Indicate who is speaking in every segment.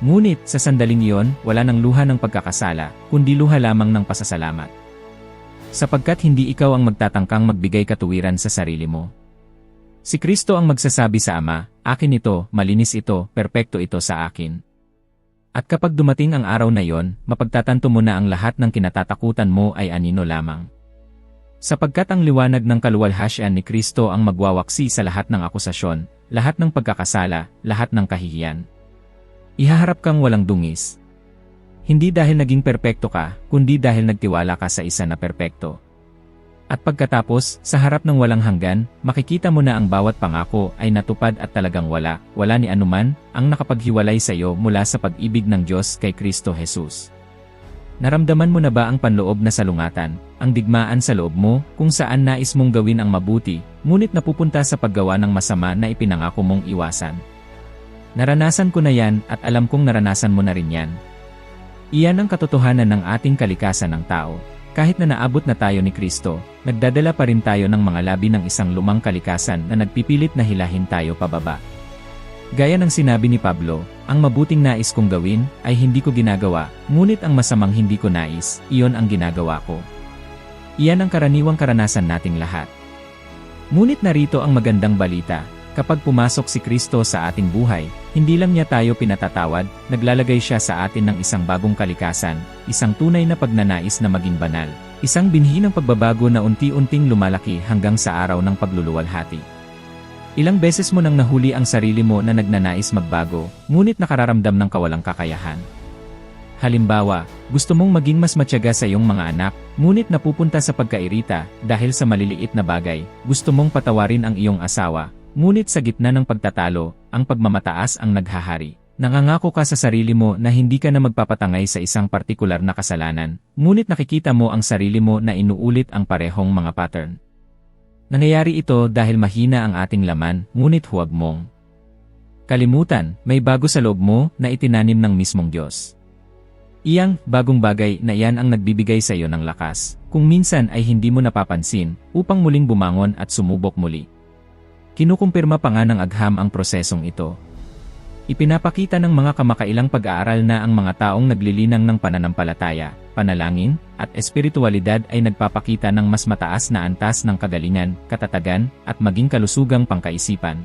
Speaker 1: Ngunit, sa sandaling iyon, wala nang luha ng pagkakasala, kundi luha lamang ng pasasalamat. Sapagkat hindi ikaw ang magtatangkang magbigay katuwiran sa sarili mo. Si Kristo ang magsasabi sa Ama, "Akin ito, malinis ito, perpekto ito sa akin." At kapag dumating ang araw na iyon, mapagtatanto mo na ang lahat ng kinatatakutan mo ay anino lamang. Sapagkat ang liwanag ng kaluwalhatian ni Kristo ang magwawaksi sa lahat ng akusasyon, lahat ng pagkakasala, lahat ng kahihiyan. Ihaharap kang walang dungis. Hindi dahil naging perpekto ka, kundi dahil nagtiwala ka sa isa na perpekto. At pagkatapos, sa harap ng walang hanggan, makikita mo na ang bawat pangako ay natupad at talagang wala ni anuman ang nakapaghiwalay sa iyo mula sa pag-ibig ng Diyos kay Kristo Jesus. Naramdaman mo na ba ang panloob na salungatan, ang digmaan sa loob mo, kung saan nais mong gawin ang mabuti, ngunit napupunta sa paggawa ng masama na ipinangako mong iwasan? Naranasan ko na yan at alam kong naranasan mo na rin yan. Iyan ang katotohanan ng ating kalikasan ng tao. Kahit na naabot na tayo ni Kristo, nagdadala pa rin tayo ng mga labi ng isang lumang kalikasan na nagpipilit na hilahin tayo pababa. Gaya ng sinabi ni Pablo, ang mabuting nais kong gawin ay hindi ko ginagawa, ngunit ang masamang hindi ko nais, iyon ang ginagawa ko. Iyan ang karaniwang karanasan nating lahat. Ngunit narito ang magandang balita. Kapag pumasok si Kristo sa ating buhay, hindi lang niya tayo pinatatawad, naglalagay siya sa atin ng isang bagong kalikasan, isang tunay na pagnanais na maging banal, isang binhi ng pagbabago na unti-unting lumalaki hanggang sa araw ng pagluluwalhati. Ilang beses mo nang nahuli ang sarili mo na nagnanais magbago, ngunit nakararamdam ng kawalang kakayahan. Halimbawa, gusto mong maging mas matyaga sa iyong mga anak, ngunit napupunta sa pagkairita dahil sa maliliit na bagay, gusto mong patawarin ang iyong asawa, ngunit sa gitna ng pagtatalo, ang pagmamataas ang naghahari. Nangangako ka sa sarili mo na hindi ka na magpapatangay sa isang partikular na kasalanan, ngunit nakikita mo ang sarili mo na inuulit ang parehong mga pattern. Nangyayari ito dahil mahina ang ating laman, ngunit huwag mong kalimutan, may bago sa loob mo na itinanim ng mismong Diyos. Iyang bagong bagay na iyan ang nagbibigay sa iyo ng lakas, kung minsan ay hindi mo napapansin, upang muling bumangon at sumubok muli. Kinukumpirma pa nga ng agham ang prosesong ito. Ipinapakita ng mga kamakailang pag-aaral na ang mga taong naglilinang ng pananampalataya, panalangin, at espiritualidad ay nagpapakita ng mas mataas na antas ng kagalingan, katatagan, at maging kalusugang pangkaisipan.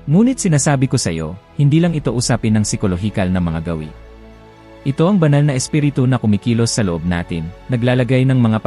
Speaker 1: Ngunit sinasabi ko sa iyo, hindi lang ito usapin ng psikolohikal na mga gawi. Ito ang banal na espiritu na kumikilos sa loob natin, naglalagay ng mga